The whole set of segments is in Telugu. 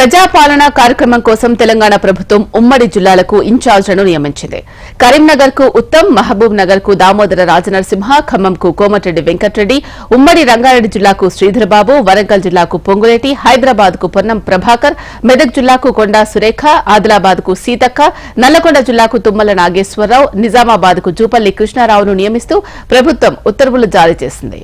ప్రజాపాలన కార్యక్రమం కోసం తెలంగాణ ప్రభుత్వం ఉమ్మడి జిల్లాలకు ఇన్ఛార్జ్లను నియమించింది. కరీంనగర్ కు ఉత్తమ్, మహబూబ్ నగర్ కు దామోదర రాజనరసింహ, ఖమ్మంకు కోమటిరెడ్డి వెంకటరెడ్డి, ఉమ్మడి రంగారెడ్డి జిల్లాకు శ్రీధర్బాబు, వరంగల్ జిల్లాకు పొంగులేటి, హైదరాబాద్ కు పొన్నం ప్రభాకర్, మెదక్ జిల్లాకు కొండా సురేఖ, ఆదిలాబాద్ కు సీతక్క, నల్లగొండ జిల్లాకు తుమ్మల నాగేశ్వరరావు, నిజామాబాద్ కు జూపల్లి కృష్ణారావును నియమిస్తూ ప్రభుత్వం ఉత్తర్వులు జారీ చేసింది.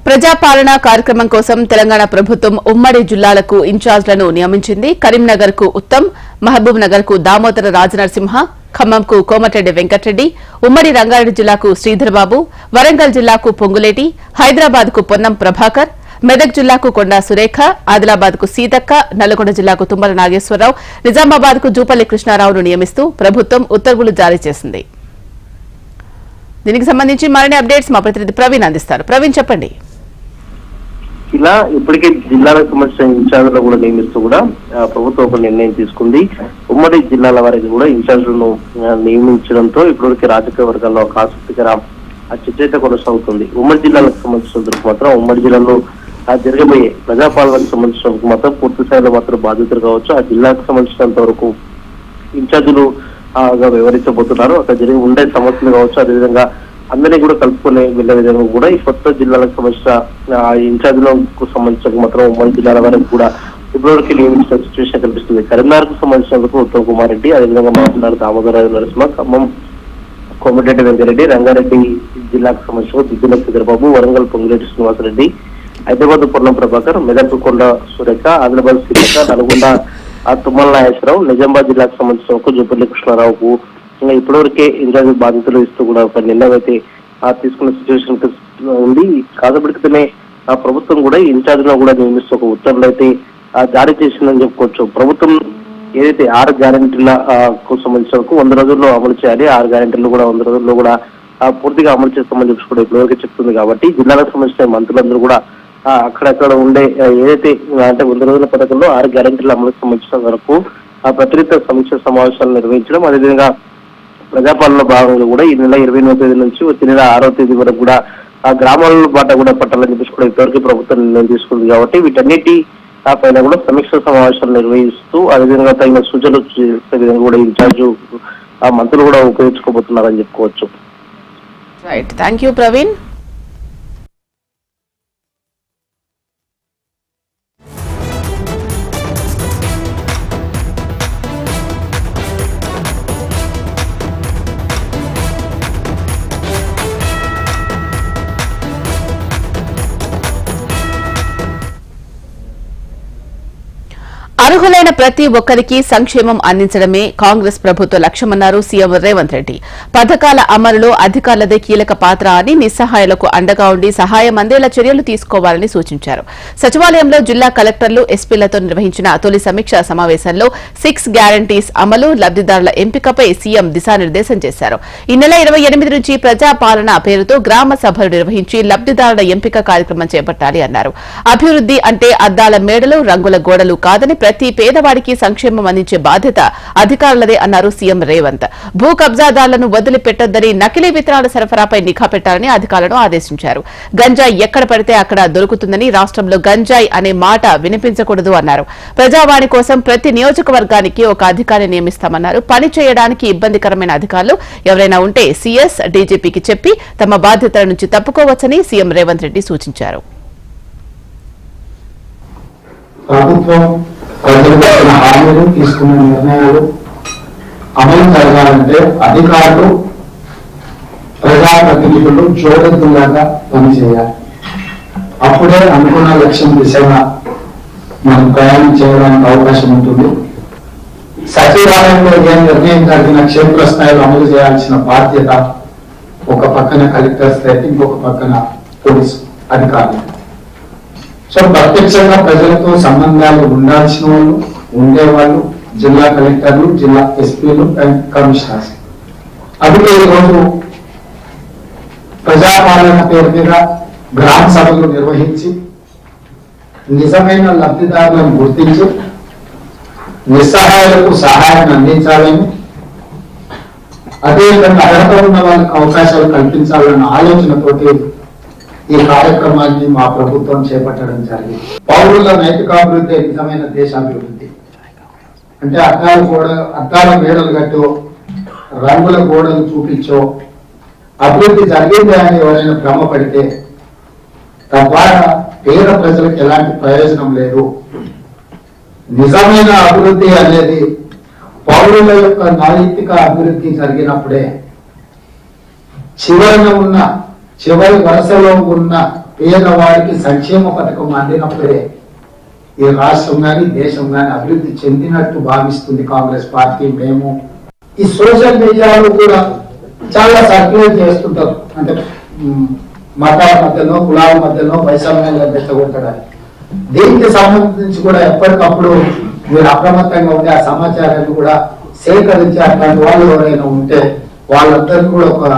ప్రజాపాలన కార్యక్రమం కోసం తెలంగాణ ప్రభుత్వం ఉమ్మడి జిల్లాలకు ఇన్ఛార్జ్లను నియమించింది. కరీంనగర్ కు ఉత్తమ్, మహబూబ్ నగర్ కు దామోదర రాజనరసింహ, ఖమ్మంకు కోమటిరెడ్డి వెంకటరెడ్డి, ఉమ్మడి రంగారెడ్డి జిల్లాకు శ్రీధర్బాబు, వరంగల్ జిల్లాకు పొంగులేటి, హైదరాబాద్ కు పొన్నం ప్రభాకర్, మెదక్ జిల్లాకు కొండా సురేఖ, ఆదిలాబాద్ కు సీతక్క, నల్లగొండ జిల్లాకు తుమ్మల నాగేశ్వరరావు, నిజామాబాద్ కు జూపల్లి కృష్ణారావును నియమిస్తూ ప్రభుత్వం ఉత్తర్వులు జారీ చేసింది. దీనికి సంబంధించి మరిన్ని అప్డేట్స్ మా ప్రతినిధి ప్రవీణ్ అందిస్తారు. ప్రవీణ్, చెప్పండి. ఇలా ఇప్పటికే జిల్లాలకు సంబంధించిన ఇన్ఛార్జ్లు కూడా నియమిస్తూ కూడా ప్రభుత్వం ఒక నిర్ణయం తీసుకుంది. ఉమ్మడి జిల్లాల వారికి కూడా ఇన్ఛార్జ్లను నియమించడంతో ఇప్పటివరకు రాజకీయ వర్గాల్లో ఒక ఆసక్తికర చర్చ అయితే కొనసాగుతుంది. ఉమ్మడి జిల్లాలకు సంబంధించినందుకు మాత్రం ఉమ్మడి జిల్లాలో జరగబోయే ప్రజాపాలనకు సంబంధించినందుకు మాత్రం పూర్తి స్థాయిలో మాత్రం బాధ్యతలు కావచ్చు. ఆ జిల్లాకు సంబంధించినంత వరకు ఇన్ఛార్జులు వివరించబోతున్నారు. అక్కడ జరిగి ఉండే సమస్యలు కావచ్చు, అదేవిధంగా అందరినీ కూడా కలుపుకొని వెళ్లే విధంగా కూడా ఈ కొత్త జిల్లాలకు సంబంధించిన ఇన్ఛార్జీలకు సంబంధించిన మాత్రం ఉమ్మడి జిల్లాల వరకు కూడా ఇప్పటివరకు నియమించిన సిచ్యువేషన్ కనిపిస్తుంది. కరీంనగర్ కు సంబంధించినందుకు ఉత్తమ్ కుమార్ రెడ్డి, అదేవిధంగా మహబూబ్ దామోదర నరసింహ, ఖమ్మం కోమటిరెడ్డి వెంకరెడ్డి, రంగారెడ్డి జిల్లాకు సంబంధించిన దిద్దుల శ్రీధర్బాబు, వరంగల్ పొంగులేటి శ్రీనివాసరెడ్డి, హైదరాబాద్ పొన్నం ప్రభాకర్, మెదక్ కొండ సురేఖ, ఆదిలాబాద్ సీతక్క, నల్గొండ తుమ్మల నాగేశ్వరరావు, నిజామాబాద్ జిల్లాకు సంబంధించిన జూపల్లి కృష్ణారావుకు ఇంకా ఇప్పటివరకే ఇన్ఛార్జ్ బాధ్యతలు ఇస్తూ కూడా ఒక నిర్ణయం అయితే తీసుకున్న సిచ్యువేషన్ ఉంది. కాకపోతే ఆ ప్రభుత్వం కూడా ఇన్ఛార్జ్ కూడా నియమిస్తూ ఒక ఉత్తర్వులు అయితే జారీ చేసిందని చెప్పుకోవచ్చు. ప్రభుత్వం ఏదైతే 6 గ్యారెంటీలకు సంబంధించిన 100 రోజుల్లో అమలు చేయాలి, 6 గ్యారెంటీలు కూడా 100 రోజుల్లో కూడా పూర్తిగా అమలు చేస్తామని చెప్పి కూడా ఇప్పటివరకు చెప్తుంది. కాబట్టి జిల్లాలకు సంబంధించిన మంత్రులందరూ కూడా అక్కడక్కడ ఉండే ఏదైతే అంటే 100 రోజుల పథకంలో 6 గ్యారెంటీల అమలుకు సంబంధించిన వరకు ప్రతినిధి సమీక్ష సమావేశాలు నిర్వహించడం, అదేవిధంగా ప్రజాపాలనలో భాగంగా కూడా ఈ నెల 29వ తేదీ నుంచి వచ్చే నెల 6వ తేదీ వరకు కూడా ఆ గ్రామాల బాట కూడా పట్టాలని చెప్పేసి కూడా ఇంతవరకు ప్రభుత్వం నిర్ణయం తీసుకుంది. కాబట్టి వీటన్నిటి పైన కూడా సమీక్ష సమావేశాలు నిర్వహిస్తూ అదేవిధంగా తగిన సూచనలు చేసే విధంగా కూడా ఇన్ఛార్జ్ ఆ మంత్రులు కూడా ఉపయోగించుకోబోతున్నారని చెప్పుకోవచ్చు. Right, thank you Praveen. అర్హులైన ప్రతి ఒక్కరికి సంక్షేమం అందించడమే కాంగ్రెస్ ప్రభుత్వ లక్ష్యమన్నారు సీఎం రేవంత్ రెడ్డి. పథకాల అమలులో అధికారులదే కీలక పాత్ర అని నిస్సహాయులకు అండగా ఉండి సహాయం అందేలా చర్యలు తీసుకోవాలని సూచించారు. సచివాలయంలో జిల్లా కలెక్టర్లు, ఎస్పీలతో నిర్వహించిన తొలి సమీక్షా సమావేశంలో 6 గ్యారంటీస్ అమలు, లబ్దిదారుల ఎంపికపై సీఎం దిశానిర్దేశం చేశారు. ఈ నెల 28 నుంచి ప్రజాపాలన పేరుతో గ్రామ సభలు నిర్వహించి లబ్దిదారుల ఎంపిక కార్యక్రమం చేపట్టాలి అన్నారు. అభివృద్ది అంటే అద్దాల మేడలు, రంగుల గోడలు కాదని ప్రతి పేదవాడికి సంక్షేమం అందించే బాధ్యత అధికారులదే అన్నారు సీఎం రేవంత్. భూ కబ్జాదారులను వదిలిపెట్టొద్దని, నకిలీ విత్తనాల సరఫరాపై నిఘా పెట్టాలని అధికారులను ఆదేశించారు. గంజాయి ఎక్కడ పడితే అక్కడ దొరుకుతుందని, రాష్ట్రంలో గంజాయి అనే మాట వినిపించకూడదు అన్నారు. ప్రజావాణి కోసం ప్రతి నియోజకవర్గానికి ఒక అధికారి నియమిస్తామన్నారు. పని చేయడానికి ఇబ్బందికరమైన అధికారులు ఎవరైనా ఉంటే సీఎస్, డీజీపీకి చెప్పి తమ బాధ్యతల నుంచి తప్పుకోవచ్చని సీఎం రేవంత్ రెడ్డి సూచించారు. ప్రభుత్వం ప్రజలకు ఇచ్చిన హామీలు, తీసుకున్న నిర్ణయాలు అమలు జరగాలంటే అధికారులు, ప్రజాప్రతినిధులు జోడెద్దులాగా పనిచేయాలి. అప్పుడే అనుకున్న లక్ష్యం దిశగా మనం ప్రయాణం చేయడానికి అవకాశం ఉంటుంది. సచివాలయంలో ఏ నిర్ణయం జరిగిన క్షేత్రస్థాయిలో అమలు చేయాల్సిన బాధ్యత ఒక పక్కన కలెక్టర్ స్థాయి, ఇంకొక పక్కన పోలీసు అధికారులు. సో ప్రత్యక్షంగా ప్రజలతో సంబంధాలు ఉండాల్సిన వాళ్ళు, ఉండేవాళ్ళు జిల్లా కలెక్టర్లు, జిల్లా ఎస్పీలు అండ్ కమిషనర్స్. అందుకే ఈరోజు ప్రజాపాలన పేరు మీద గ్రామ సభలు నిర్వహించి నిజమైన లబ్ధిదారులను గుర్తించి నిస్సహాయులకు సహాయాన్ని అందించాలని, అదేవిధంగా అర్హత ఉన్న వాళ్ళకి అవకాశాలు కల్పించాలన్న ఆలోచనతోటి ఈ కార్యక్రమాన్ని మా ప్రభుత్వం చేపట్టడం జరిగింది. పౌరుల నైతికాభివృద్ధి నిజమైన దేశాభివృద్ధి. అంటే అద్దాల మేడలు కట్టో, రంగుల గోడలు చూపించో అభివృద్ధి జరిగింది అని ఎవరైనా భ్రమపడితే తద్వారా పేద ప్రజలకు ఎలాంటి ప్రయోజనం లేదు. నిజమైన అభివృద్ధి అనేది పౌరుల యొక్క నైతిక అభివృద్ధి జరిగినప్పుడే, చివరి వరుసలో ఉన్న పేదవాడికి సంక్షేమ పథకం అందినప్పుడే ఈ రాష్ట్రం కానీ దేశం కానీ అభివృద్ధి చెందినట్టు భావిస్తుంది కాంగ్రెస్ పార్టీ. మేము ఈ సోషల్ మీడియాలో కూడా చాలా సర్క్యులేట్ చేస్తుంటారు. అంటే మతాల మధ్యలో, కులాల మధ్యలో వైషమ్యంగా రెచ్చగొట్టడానికి. దీనికి సంబంధించి కూడా ఎప్పటికప్పుడు మీరు అప్రమత్తంగా ఉండే ఆ సమాచారాన్ని కూడా సేకరించి అట్లాంటి వాళ్ళు ఎవరైనా ఉంటే వాళ్ళందరినీ కూడా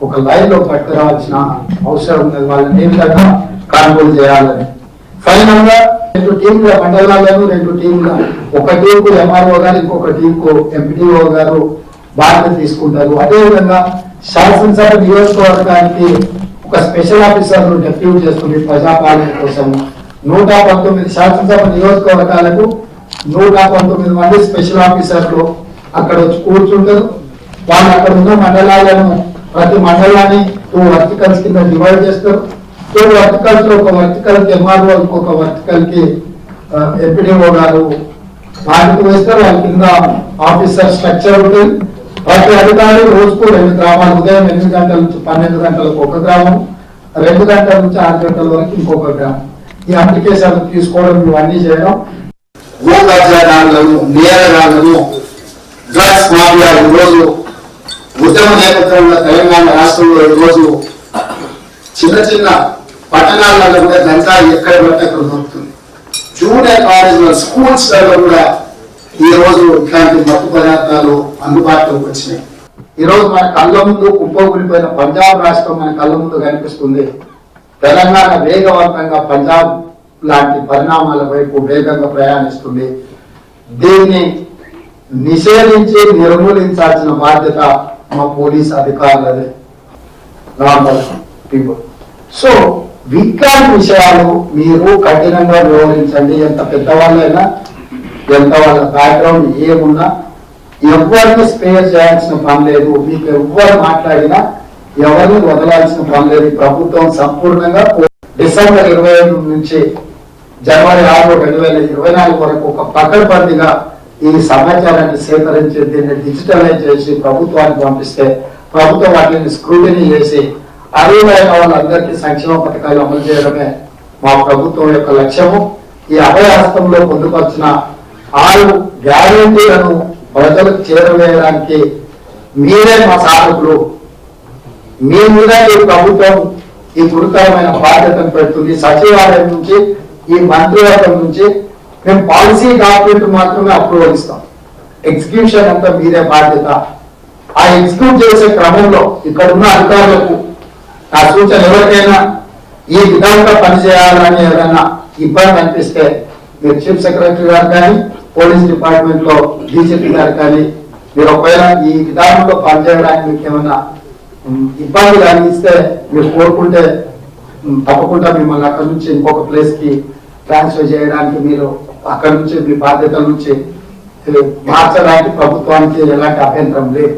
ఒక లైన్ లో పట్టుకురావాల్సిన అవసరం ఉన్నది. వాళ్ళని ఏ విధంగా కంట్రోల్ చేయాలని. ఫైనల్ గా 2 టీంల మండలాలను 2 టీంల, ఒక టీంకు ఎంఆర్ఓ గారు, ఇంకొక టీంకు ఎంపీడీఓ గారు బాధ్యత తీసుకుంటారు. అదేవిధంగా శాసనసభ నియోజకవర్గానికి ఒక స్పెషల్ ఆఫీసర్ డెప్యూట్ చేస్తుంది ప్రజాపాలన కోసం. 119 శాసనసభ నియోజకవర్గాలకు 119 మంది స్పెషల్ ఆఫీసర్లు అక్కడ వచ్చి కూర్చుంటారు. వాళ్ళు అక్కడ ఉన్న మండలాలను, ప్రతి మండలాన్ని 2 వర్టికల్స్ కింద డివైడ్ చేస్తారు. 2 వర్టికల్స్ లో ఒక వర్టికల్ కి ఎంఆర్ఓ, ఇంకొక వర్టికల్ కి ఎంపీడీఓ గారు బాధ్యత వేస్తారు. వాళ్ళ కింద ఆఫీసర్ స్ట్రక్చర్ ఉంటుంది. ప్రతి అధికారి రోజుకు 2 గ్రామాలు, ఉదయం 8 గంటల నుంచి 12 గంటలకు ఒక గ్రామం, 2 గంటల నుంచి 6 గంటల వరకు ఇంకొక గ్రామం. ఈ అప్లికేషన్ తీసుకోవడం, ఇవన్నీ చేయడం. నేరగాళ్లను, డ్రగ్స్ మాఫియా ఈరోజు ఉద్యమ నేపథ్యంలో తెలంగాణ రాష్ట్రంలో ఈరోజు చిన్న పట్టణాలలో కూడా గంజాయి ఎక్కడ పడితే అక్కడ దొరుకుతుంది. జూనియర్ కాలేజీలో, స్కూల్స్ లో కూడా ఈ రోజు ఇట్లాంటి మత్తు పదార్థాలు అందుబాటులోకి వచ్చినాయి. ఈ రోజు మన కళ్ళ ముందు కుప్పకూలిపోయిన పంజాబ్ రాష్ట్రం మన కళ్ళ ముందు కనిపిస్తుంది. తెలంగాణ వేగవంతంగా పంజాబ్ లాంటి పరిణామాల వైపు వేగంగా ప్రయాణిస్తుంది. దీన్ని నిషేధించి నిర్మూలించాల్సిన బాధ్యత మా పోలీస్ అధికారులదే, నార్మల్ పీపుల్. సో ఇట్లాంటి విషయాలు మీరు కఠినంగా వివరించండి. ఎంత పెద్దవాళ్ళైనా, ఎంత వాళ్ళ బ్యాక్గ్రౌండ్ ఏమున్నా ఎవరిని స్పేర్ చేయాల్సిన పని లేదు. మీకు ఎవరు మాట్లాడినా ఎవరిని వదలాల్సిన పని లేదు. ప్రభుత్వం సంపూర్ణంగా డిసెంబర్ 25 నుంచి జనవరి 6, 2024 వరకు ఒక పకడ్బందీగా ఈ సమాచారాన్ని సేకరించి దీన్ని డిజిటలైజ్ చేసి ప్రభుత్వానికి పంపిస్తే ప్రభుత్వం వాటిని స్క్రూటినీ చేసి అర్హులైన వాళ్ళందరికీ సంక్షేమ పథకాలు అమలు చేయడమే మా ప్రభుత్వం యొక్క లక్ష్యము. ఈ అభయహస్తంలో పొందుపరిచిన 6 గ్యారెంటీలను ప్రజలకు చేరవేయడానికి మీరే మా సాధకులు. మీ మీద ఈ ప్రభుత్వం ఈ గురుతరమైన బాధ్యతను పెడుతుంది. సచివాలయం నుంచి, ఈ మంత్రివర్గం నుంచి మేము పాలసీ డాక్యుమెంట్ మాత్రమే అప్రూవల్ ఇస్తాం. ఎగ్జిక్యూషన్ అంతా మీరే బాధ్యత. ఆ ఎగ్జిక్యూట్ చేసే క్రమంలో ఇక్కడ ఉన్న అధికారులకు ఆ సూచన, ఎవరికైనా ఈ విధంగా పనిచేయాలని ఏదైనా ఇబ్బంది అనిపిస్తే మీరు చీఫ్ సెక్రటరీ గారు కానీ, పోలీస్ డిపార్ట్మెంట్ లో డీజీపీ గారు కానీ, మీరు ఒకవేళ ఈ విధానంలో పనిచేయడానికి మీకు ఏమైనా ఇబ్బంది కలిగిస్తే మీరు కోరుకుంటే తప్పకుండా మిమ్మల్ని అక్కడి నుంచి ఇంకొక ప్లేస్ కి ట్రాన్స్ఫర్ చేయడానికి, మీరు అక్కడి నుంచి మీ బాధ్యతల నుంచి మార్చడానికి ప్రభుత్వానికి ఎలాంటి అభ్యంతరం లేదు.